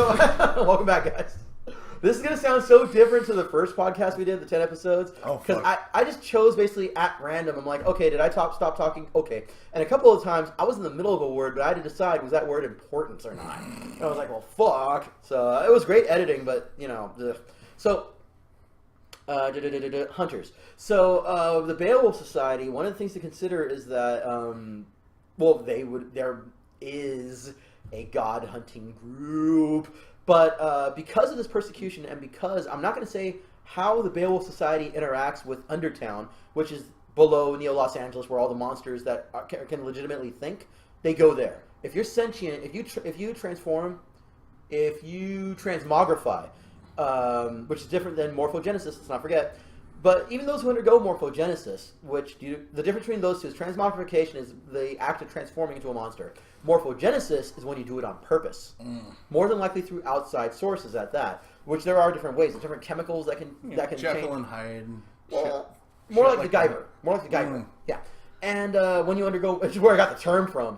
So, welcome back, guys. This is going to sound so different to the first podcast we did, the 10 episodes. Oh, because I just chose basically at random. I'm like, okay, did I stop talking? Okay. And a couple of times, I was in the middle of a word, but I had to decide, was that word important or not? And I was like, well, fuck. So, it was great editing, but, you know. Ugh. So, hunters. So, the Beowulf Society, one of the things to consider is that, there is a god-hunting group. But because of this persecution and because I'm not going to say how the Beowulf Society interacts with Undertown, which is below Neo-Los Angeles where all the monsters that can legitimately think, they go there. If you're sentient, if you transform, if you transmogrify, which is different than morphogenesis, let's not forget. But even those who undergo morphogenesis, the difference between those two is transmogrification is the act of transforming into a monster. Morphogenesis is when you do it on purpose. More than likely through outside sources at that, which there are different ways. There's different chemicals that can Jekyll change. and Hyde. More like the Guyver. More like the Guyver. Yeah. And when you undergo, which is where I got the term from,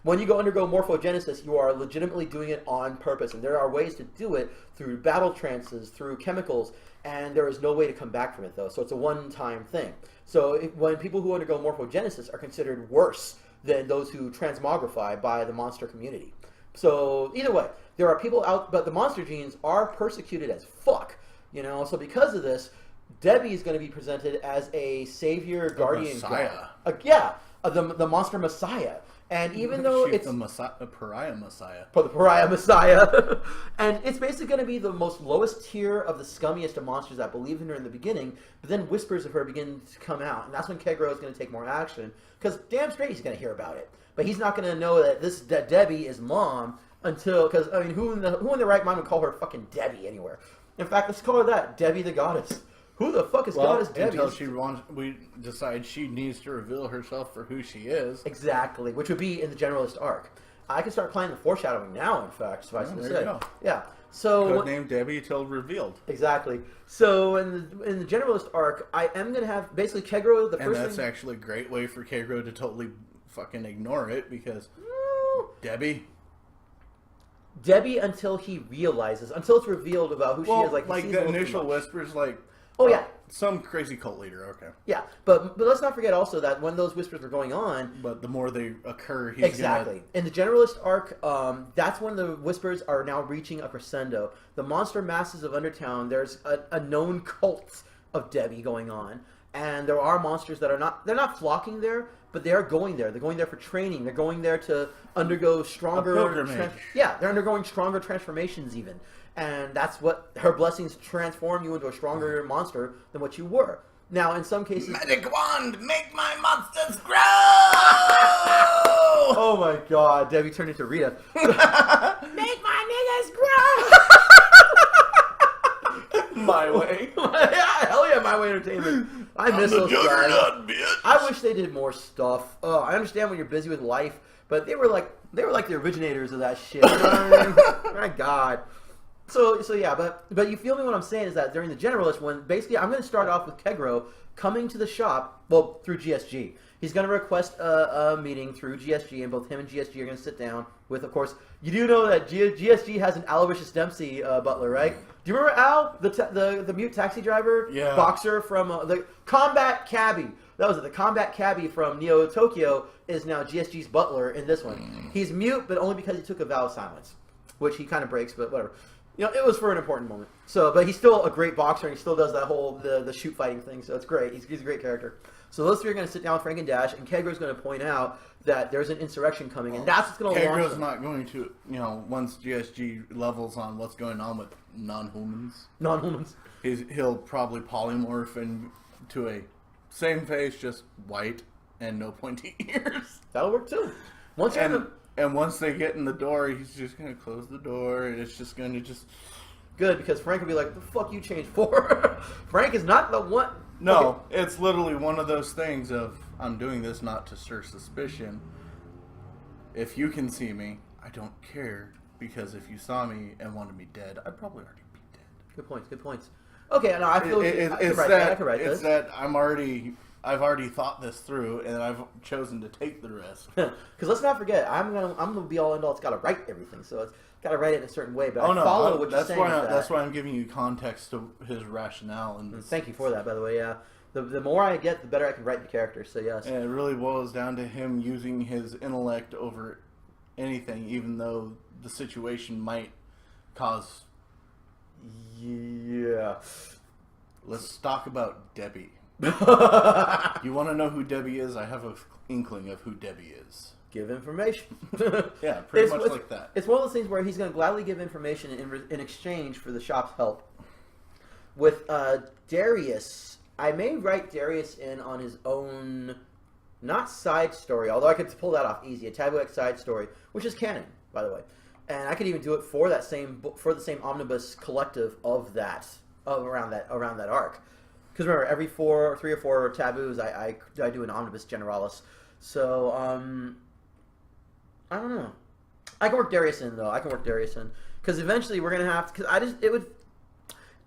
when you undergo morphogenesis, you are legitimately doing it on purpose. And there are ways to do it through battle trances, through chemicals, and there is no way to come back from it, though. So it's a one-time thing. So when people who undergo morphogenesis are considered worse than those who transmogrify by the monster community. So either way, there are people out, but the monster genes are persecuted as fuck. So because of this, Debbie is going to be presented as a savior, guardian, Messiah. The monster messiah. And even though She's it's the pariah messiah. For the pariah messiah. And it's basically going to be the most lowest tier of the scummiest of monsters that believe in her in the beginning, but then whispers of her begin to come out. And that's when Kaegro is going to take more action, because damn straight he's going to hear about it. But he's not going to know that Debbie is mom until, because, I mean, who in the right mind would call her fucking Debbie anywhere? In fact, let's call her that, Debbie the Goddess. Who the fuck is Goddess Debbie? Until we decide she needs to reveal herself for who she is. Exactly, which would be in the Generalist arc. I can start playing the foreshadowing now, in fact, suffice to say. Yeah. So codename Debbie till revealed. Exactly. So in the Generalist arc, I am going to have basically Kaegro, the first thing... And that's actually a great way for Kaegro to totally fucking ignore it, because... Debbie until he realizes, until it's revealed about who she is. Like the initial whispers, like... Oh, yeah. Some crazy cult leader, okay. Yeah, but let's not forget also that when those whispers were going on... But the more they occur, he's Exactly. In the Generalist arc, that's when the whispers are now reaching a crescendo. The monster masses of Undertown, there's a known cult of Debbie going on. And there are monsters that they're not flocking there, but they are going there. They're going there for training. They're going there to undergo stronger... they're undergoing stronger transformations even. And that's what her blessings transform you into a stronger monster than what you were. Now, in some cases... Magic wand, make my monsters grow! Oh my god, Debbie turned into Rita. Make my niggas grow! My way. Yeah, hell yeah, My Way Entertainment. I miss those guys. I wish they did more stuff. Oh, I understand when you're busy with life, but they were like the originators of that shit. You know what I mean? My god. So yeah, but you feel me? What I'm saying is that during the Generalist, when basically I'm going to start off with Kaegro coming to the shop, through GSG. He's going to request a meeting through GSG, and both him and GSG are going to sit down with, of course, you do know that GSG has an Aloysius Dempsey butler, right? Do you remember Al, the mute taxi driver, boxer from the combat cabbie? That was it. The combat cabbie from Neo Tokyo is now GSG's butler in this one. He's mute, but only because he took a vow of silence, which he kind of breaks, but whatever. It was for an important moment. So, but he's still a great boxer, and he still does that whole the shoot fighting thing. So it's great. He's a great character. So those three are going to sit down with Frank and Dash, and Kaegro's going to point out that there's an insurrection coming, and that's what's going to launch. Kaegro's not going to, once GSG levels on what's going on with non-humans. He'll probably polymorph into a same face, just white and no pointy ears. That'll work too. And once they get in the door, he's just going to close the door, and it's just going to Good, because Frank will be like, the fuck you changed for? Frank is not the one... No, it's literally one of those things of, I'm doing this not to stir suspicion. If you can see me, I don't care, because if you saw me and wanted me dead, I'd probably already be dead. Good points. Okay, no, I feel I can write this. It's that I'm already I've already thought this through, and I've chosen to take the risk. Because let's not forget, I'm gonna be all in all. It's got to write everything, so it's got to write it in a certain way. But follow what you're saying. That's why I'm giving you context to his rationale. And thank you for that, by the way. Yeah, the more I get, the better I can write the characters. So yes, and it really boils down to him using his intellect over anything, even though the situation might cause. Yeah. Let's talk about Debbie. You want to know who Debbie is? I have an inkling of who Debbie is. Give information. Yeah, pretty much like that. It's one of those things where he's going to gladly give information in exchange for the shop's help. With Darius, I may write Darius in on his own, not side story, although I could pull that off easy, a Taboo X side story, which is canon, by the way. And I could even do it for the same omnibus collective of around that arc. Because remember, every 3 or 4 taboos, I do an omnibus Generalist. So I don't know. I can work Darius in though. Because eventually we're gonna have to.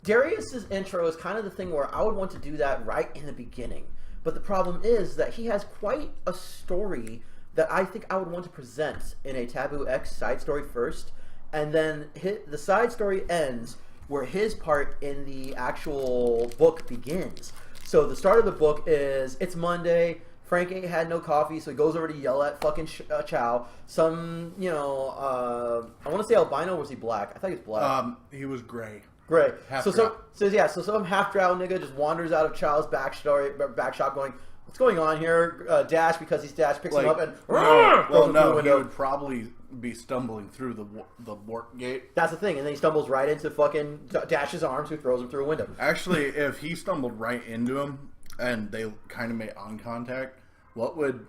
Darius's intro is kind of the thing where I would want to do that right in the beginning. But the problem is that he has quite a story that I think I would want to present in a Taboo X side story first, and then the side story ends where his part in the actual book begins. So the start of the book is, it's Monday, Frank ain't had no coffee, so he goes over to yell at fucking Chow. Some, I want to say albino, or was he black? I think it's black. He was gray. Gray. So some half-drow nigga just wanders out of Chow's back shop going, what's going on here? Dash, because he's Dash, picks him up and... he would probably be stumbling through the warp gate. That's the thing, and then he stumbles right into fucking Dash's arms, who throws him through a window. Actually, if he stumbled right into him, and they kind of made eye contact, what would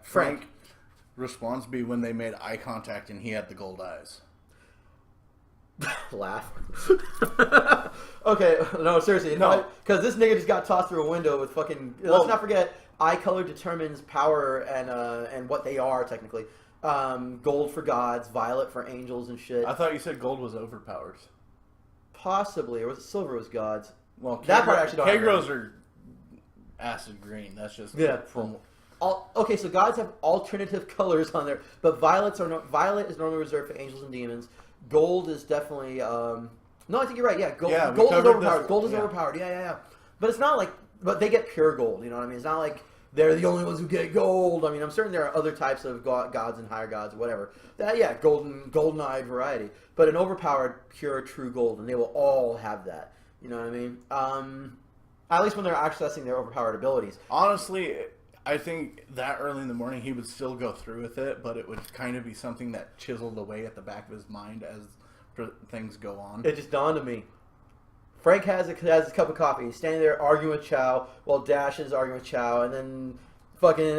Frank response be when they made eye contact and he had the gold eyes? Laugh. Okay, no, seriously, no, because this nigga just got tossed through a window with fucking. Let's not forget, eye color determines power and what they are technically. Gold for gods, violet for angels and shit. I thought you said gold was overpowers. Possibly, or was it silver was gods? Well, that part actually. Kaegros are acid green. That's just from. Okay, so gods have alternative colors on there, but violet is normally reserved for angels and demons. Gold is definitely no, I think you're right. Yeah, gold is overpowered. Gold is overpowered. Yeah. But it's not like, but they get pure gold. You know what I mean? It's not like they're the only ones who get gold. I mean, I'm certain there are other types of gods and higher gods, whatever. Golden-eyed variety. But an overpowered, pure, true gold, and they will all have that. You know what I mean? At least when they're accessing their overpowered abilities. Honestly, I think that early in the morning he would still go through with it, but it would kind of be something that chiseled away at the back of his mind as things go on. It just dawned on me. Frank has his cup of coffee. He's standing there arguing with Chow while Dash is arguing with Chow, and then fucking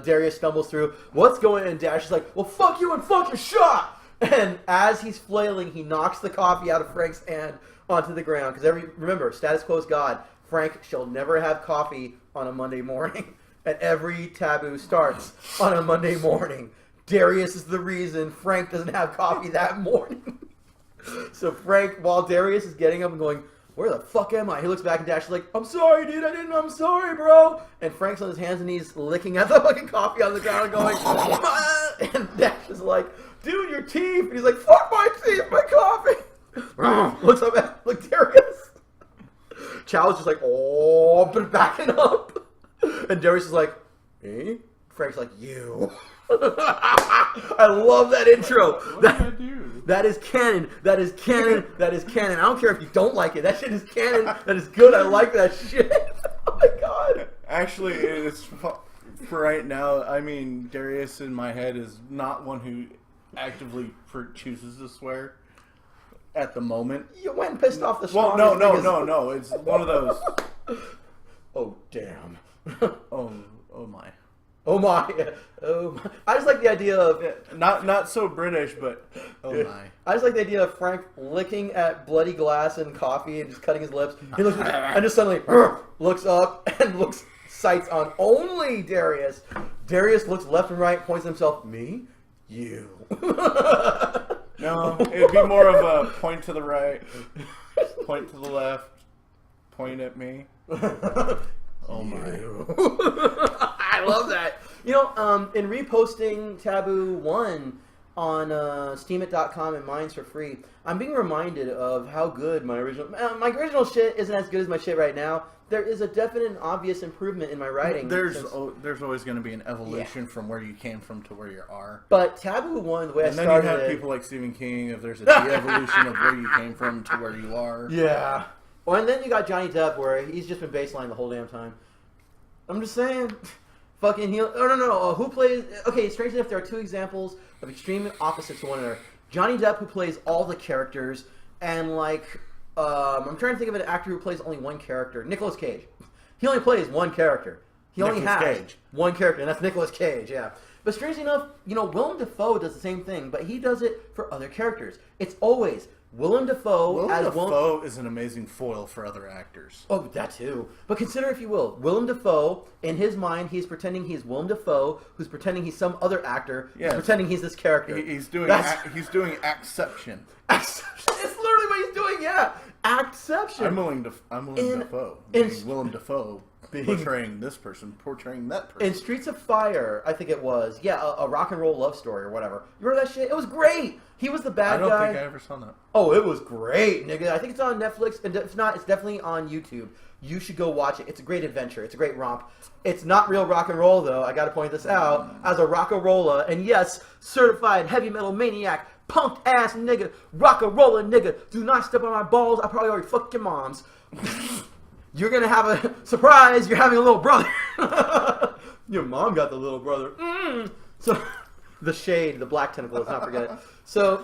Darius stumbles through. What's going on? And Dash is like, well, fuck you and fuck your shot! And as he's flailing, he knocks the coffee out of Frank's hand onto the ground. Because remember, status quo is God. Frank shall never have coffee on a Monday morning. And every taboo starts on a Monday morning. Darius is the reason Frank doesn't have coffee that morning. So Frank, while Darius is getting up and going, where the fuck am I? He looks back and Dash is like, I'm sorry, dude. I'm sorry, bro. And Frank's on his hands and knees licking at the fucking coffee on the ground and going, and Dash is like, dude, your teeth. And he's like, fuck my teeth, my coffee. Looks up at Darius. Chow's just like, oh, but backing up. And Darius is like, eh? Frank's like, you. I love that intro. What did I do? That is canon. That is canon. That is canon. I don't care if you don't like it. That shit is canon. That is good. I like that shit. Oh my god. Actually, it's for right now. I mean, Darius in my head is not one who actively chooses to swear at the moment. You went and pissed off the strongest. Well, no. It's one of those. Oh damn. Oh my. Oh my. I just like the idea of not so British, but oh my. I just like the idea of Frank licking at bloody glass and coffee and just cutting his lips. He looks and just suddenly looks up and sights on only Darius. Darius looks left and right, points to himself. Me? You. No, it'd be more of a point to the right, point to the left, point at me. Oh my. I love that. You know, in reposting Taboo 1 on steamit.com and Mines for free, I'm being reminded of how good my original shit isn't as good as my shit right now. There is a definite and obvious improvement in my writing. There's always going to be an evolution from where you came from to where you are. But Taboo 1, the way I started, and then you have people like Stephen King. If there's a de-evolution of where you came from to where you are. Yeah. Well, and then you got Johnny Depp, where he's just been baseline the whole damn time. I'm just saying. Fucking heel. Oh, no. Who plays... Okay, strangely enough, there are two examples of extreme opposites to one another. Johnny Depp, who plays all the characters, and, like... I'm trying to think of an actor who plays only one character. Nicolas Cage. He only plays one character. He only has one character, and that's Nicolas Cage, yeah. But strangely enough, you know, Willem Dafoe does the same thing, but he does it for other characters. It's always Willem Dafoe Willem Dafoe is an amazing foil for other actors. Oh, that too. But consider, if you will, Willem Dafoe, in his mind, he's pretending he's Willem Dafoe, who's pretending he's some other actor, who's pretending he's this character. He's doing acception. It's literally what he's doing, yeah. Acception. I'm Willem Dafoe. Willem Dafoe portraying this person, portraying that person. In Streets of Fire, I think it was. Yeah, a rock and roll love story or whatever. You remember that shit? It was great. He was the bad guy. I don't think I ever saw that. Oh, it was great, nigga. I think it's on Netflix, and if not, it's definitely on YouTube. You should go watch it. It's a great adventure. It's a great romp. It's not real rock and roll, though. I got to point this out. As a rock-a-rolla, and yes, certified heavy metal maniac, punked ass nigga, rock-a-rolla nigga, do not step on my balls. I probably already fucked your moms. You're going to have a surprise. You're having a little brother. Your mom got the little brother. So, the shade, the black tentacle, let's not forget it. So,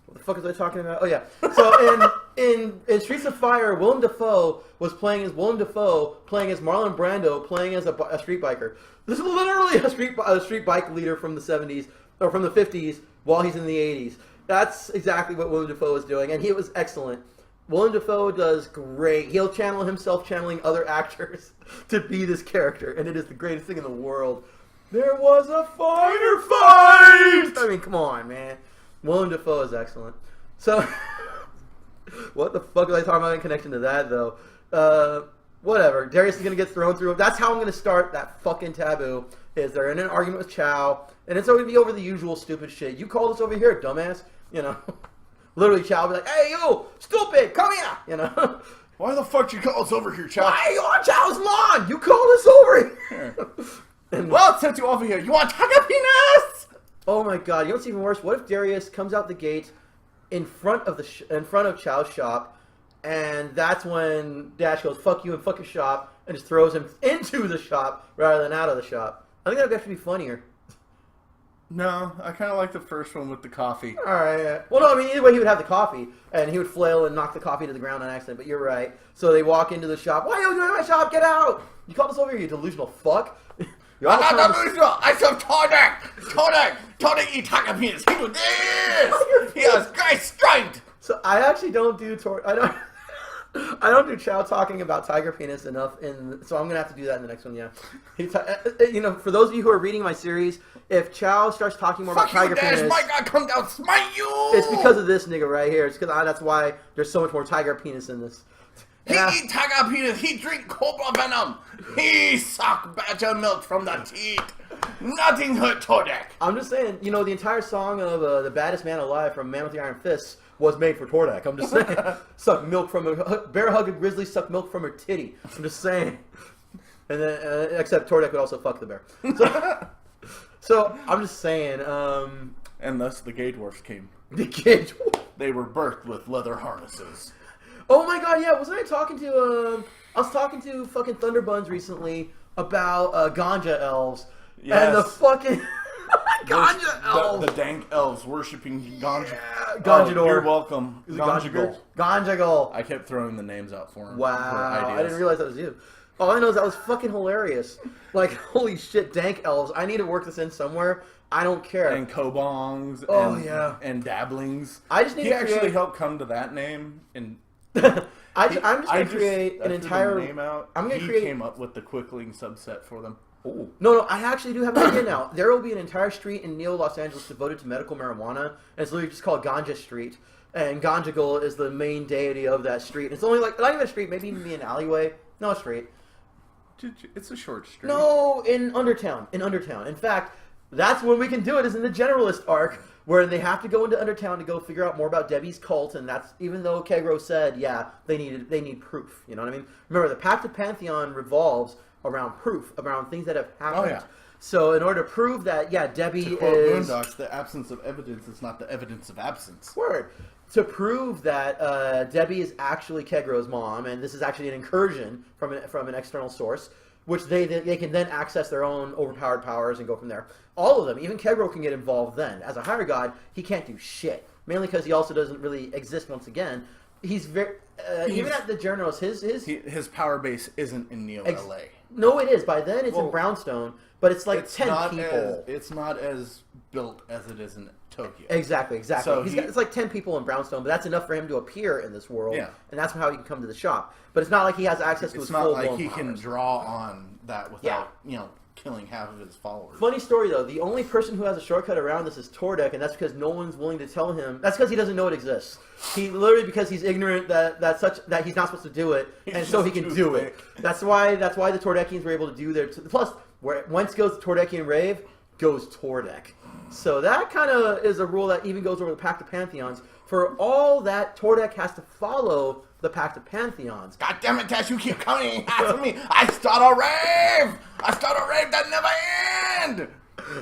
what the fuck was I talking about? Oh, yeah. So, in Streets of Fire, Willem Dafoe was playing as Willem Dafoe, playing as Marlon Brando, playing as a street biker. This is literally a street bike leader from the 70s, or from the 50s, while he's in the 80s. That's exactly what Willem Dafoe was doing, and he was excellent. Willem Dafoe does great. He'll channel himself channeling other actors to be this character, and it is the greatest thing in the world. There was a fight! I mean, come on, man. Willem Dafoe is excellent. So, what the fuck was I talking about in connection to that, though? Whatever. Darius is going to get thrown through. That's how I'm going to start that fucking Taboo, is they're in an argument with Chow, and it's going to be over the usual stupid shit. You called us over here, dumbass. You know. Literally, Chow will be like, hey, you, stupid, come here. You know. Why the fuck you call us over here, Chow? Why are you on Chow's lawn? You called us over here. Well, since you over here, you want Taka penis? Oh my god, you know what's even worse? What if Darius comes out the gate in front of Chow's shop, and that's when Dash goes, fuck you and fuck your shop, and just throws him into the shop rather than out of the shop. I think that would actually be funnier. No, I kind of like the first one with the coffee. Alright, yeah. Well, no, I mean, either way, he would have the coffee, and he would flail and knock the coffee to the ground on accident, but you're right. So they walk into the shop. Why are you doing in my shop? Get out! You called us over here, you delusional fuck. I'm not delusional! I serve Tortillas! Tortillas eat Taka penis! He do this! He has great strength! So I actually don't do I don't do Chow talking about tiger penis enough, so I'm gonna have to do that in the next one. Yeah, you know, for those of you who are reading my series, if Chow starts talking more about tiger penis, my God, come down, smite you! It's because of this nigga right here. It's because that's why there's so much more tiger penis in this. He eat tiger penis. He drink cobra venom. He suck badger milk from the teeth. Nothing hurt Tordek. I'm just saying, you know, the entire song of The Baddest Man Alive from Man with the Iron Fists was made for Tordek. I'm just saying. Suck milk from a bear hug a grizzly, suck milk from her titty. I'm just saying. And then, except Tordek would also fuck the bear. So I'm just saying. And thus the gay dwarfs came. The gay dwarfs. They were birthed with leather harnesses. Oh my god, yeah. Wasn't I talking to, I was talking to fucking Thunderbuns recently about ganja elves. Yes. And the fucking ganja elves. The dank elves worshipping ganja. Yeah, Ganjador. You're welcome. Ganjagol. I kept throwing the names out for him. Wow. I didn't realize that was you. All I know is that was fucking hilarious. Like, holy shit, dank elves. I need to work this in somewhere. I don't care. And kobongs. Oh, and, yeah. And dabblings. I just need to actually helped come to that name. And I'm just going to create an entire... name out. He came up with the Quickling subset for them. Ooh. No, I actually do have an idea now. There will be an entire street in Neo, Los Angeles devoted to medical marijuana, and it's literally just called Ganja Street. And Ganjagol is the main deity of that street. It's only like, not even a street, maybe even be an alleyway. No, straight. It's a short straight. No, in Undertown. In fact, that's when we can do it, is in the Generalist arc, where they have to go into Undertown to go figure out more about Debbie's cult, and that's, even though Kaegro said, yeah, they need proof, you know what I mean? Remember, the Pact of Pantheon revolves around proof, around things that have happened. Oh, yeah. So in order to prove that, yeah, Debbie to quote is... Boondocks, the absence of evidence is not the evidence of absence. Word. To prove that Debbie is actually Kaegro's mom, and this is actually an incursion from an external source, which they can then access their own overpowered powers and go from there. All of them, even Kaegro can get involved then. As a higher god, he can't do shit. Mainly because he also doesn't really exist once again. He's very... even at the Generalist, his power base isn't in Neo-LA. No, it is. By then, it's in Brownstone, but it's like 10 people. It's not as built as it is in Tokyo. Exactly. So it's like 10 people in Brownstone, but that's enough for him to appear in this world, and that's how he can come to the shop. But it's not like he has access to his full-blown powers. It's not like he can draw on that without, killing half of his followers. Funny story, though. The only person who has a shortcut around this is Tordek, and that's because no one's willing to tell him. That's because he doesn't know it exists. He literally, because he's ignorant that he's not supposed to do it, and so he can do it. That's why the Tordekians were able to do their... Plus, whence goes the Tordekian rave, goes Tordek. So that kind of is a rule that even goes over the Pact of Pantheons. For all that, Tordek has to follow the Pact of Pantheons. God damn it, Tash, you keep coming after me. I start a rave that never ends.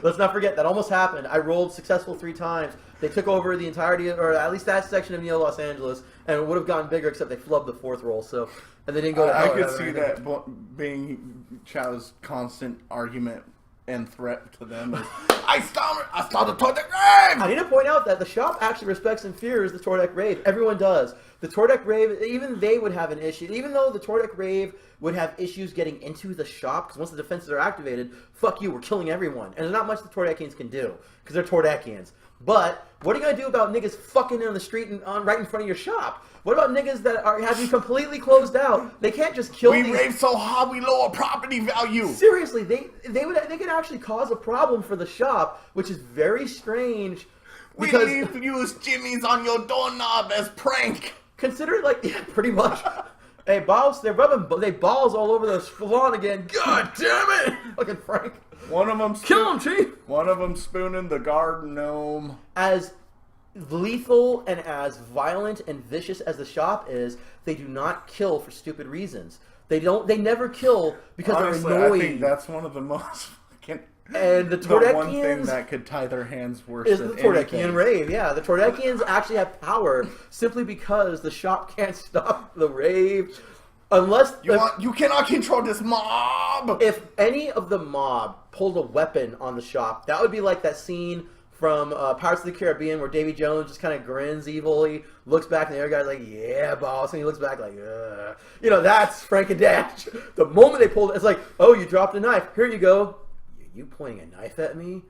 Let's not forget, that almost happened. I rolled successful 3 times. They took over the entirety, or at least that section of Neo Los Angeles, and it would have gotten bigger except they flubbed the 4th roll. So, and they didn't go to hell. I could see that being Chow's constant argument and threat to them is, I start the Tordek rave! I need to point out that the shop actually respects and fears the Tordek rave. Everyone does. The Tordek rave, even they would have an issue. Even though the Tordek rave would have issues getting into the shop, because once the defenses are activated, fuck you, we're killing everyone. And there's not much the Tordekians can do, because they're Tordekians. But what are you going to do about niggas fucking on the street and right in front of your shop? What about niggas that have you completely closed out? They can't just kill We rave so hard we lower property value. Seriously, they could actually cause a problem for the shop, which is very strange. We use Jimmy's on your doorknob as prank. Consider it like, yeah, pretty much. Hey, boss, they balls all over the lawn again. God damn it! Fucking Frank. Kill him, Chief! One of them spooning the garden gnome. As lethal and as violent and vicious as the shop is, they do not kill for stupid reasons. They never kill because honestly, they're annoyed. I think that's one of the most fucking... And the Tordekians... one thing that could tie their hands worse is than the Tordekian anything. rave, yeah. The Tordekians actually have power simply because the shop can't stop the rave. Unless... You cannot control this mob! If any of the mob pulled a weapon on the shop, that would be like that scene from Pirates of the Caribbean where Davy Jones just kind of grins evilly, looks back, and the other guy's like, yeah, boss, and he looks back like, ugh. You know, that's Frank and Dash. The moment they pulled it, it's like, oh, you dropped a knife. Here you go. You pointing a knife at me?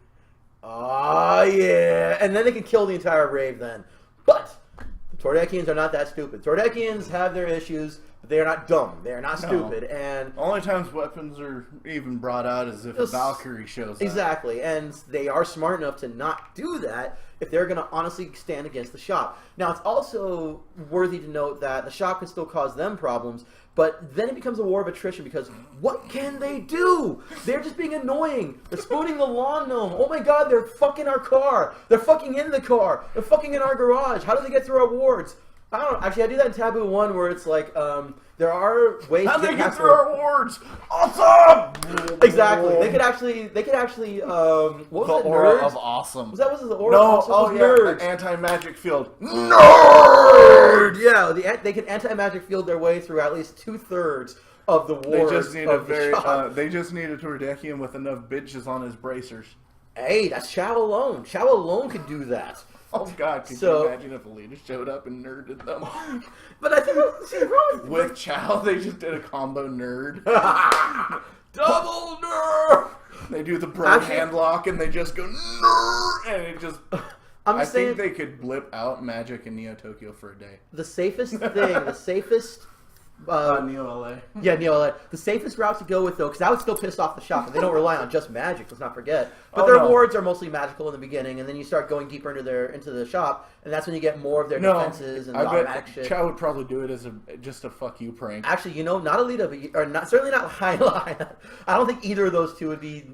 Oh, yeah. And then they can kill the entire rave then. But the Tordekians are not that stupid. Tordekians have their issues, but they are not dumb. They are not stupid. And only times weapons are even brought out is if a Valkyrie shows up. Exactly. And they are smart enough to not do that if they're going to honestly stand against the shop. Now, it's also worthy to note that the shop can still cause them problems, but then it becomes a war of attrition because what can they do? They're just being annoying. They're spooning the lawn gnome. Oh my god, they're fucking our car. They're fucking in the car. They're fucking in our garage. How do they get through our wards? I don't know. Actually, I do that in Taboo 1 where it's like, there are ways to get through our wards. Awesome! Exactly. They could actually, what was the it, aura nerds? of awesome. Was the aura of awesome? Oh yeah, nerds. the anti-magic field. Nerd! Yeah, they can anti-magic field their way through at least 2/3 of the wards. They just need a Tordekian with enough bitches on his bracers. Hey, that's Chow alone. Chow alone could do that. Oh god, could you imagine if Alita showed up and nerded them? But I think with Chow, they just did a combo nerd. Double nerd! They do the bro hand lock and they just go nerd, and it just... I think they could blip out Magic in Neo Tokyo for a day. The safest thing, the safest Neo LA. Yeah, Neo LA. The safest route to go with, though, because that would still piss off the shop, and they don't rely on just magic, let's not forget. But their wards are mostly magical in the beginning, and then you start going deeper into the shop, and that's when you get more of their defenses and the automatic shit. Chow would probably do it as just a fuck you prank. Actually, not Alita, but certainly not Hyla. I don't think either of those two would be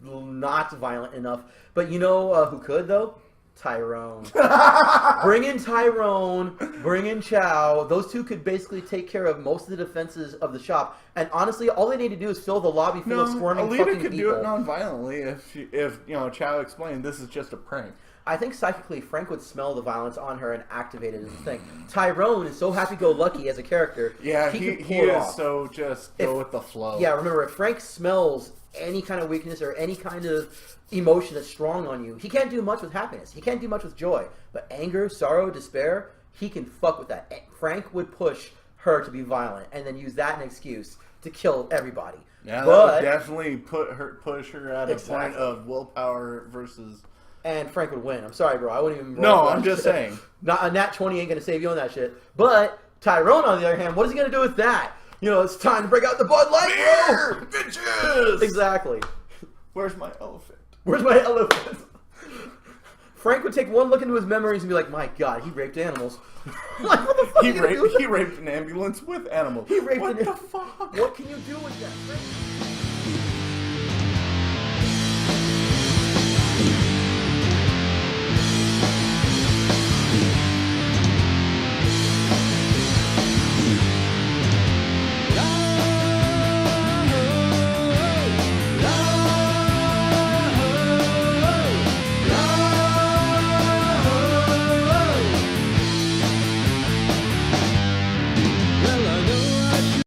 not violent enough. But you know who could, though? Tyrone. Bring in Tyrone, bring in Chow. Those two could basically take care of most of the defenses of the shop. And honestly, all they need to do is fill the lobby full of squirming fucking people. Alita could do it non-violently if Chow explained this is just a prank. I think psychically Frank would smell the violence on her and activate it as a thing. Tyrone is so happy-go-lucky as a character. Yeah, he is so just go with the flow. Yeah, remember, if Frank smells any kind of weakness or any kind of emotion that's strong on you, he can't do much with happiness. He can't do much with joy. But anger, sorrow, despair, he can fuck with that. Frank would push her to be violent and then use that as an excuse to kill everybody. Yeah, that would definitely push her at a point of willpower versus... And Frank would win. I'm sorry, bro. I wouldn't even... No, I'm just saying. A nat 20 ain't going to save you on that shit. But Tyrone, on the other hand, what is he going to do with that? It's time to break out the Bud Light, bro! Bitches! Exactly. Where's my elephant? Where's my elephant? Frank would take one look into his memories and be like, my God, he raped animals. Like, what the fuck he raped an ambulance with animals. He raped what the fuck? What can you do with that, Frank?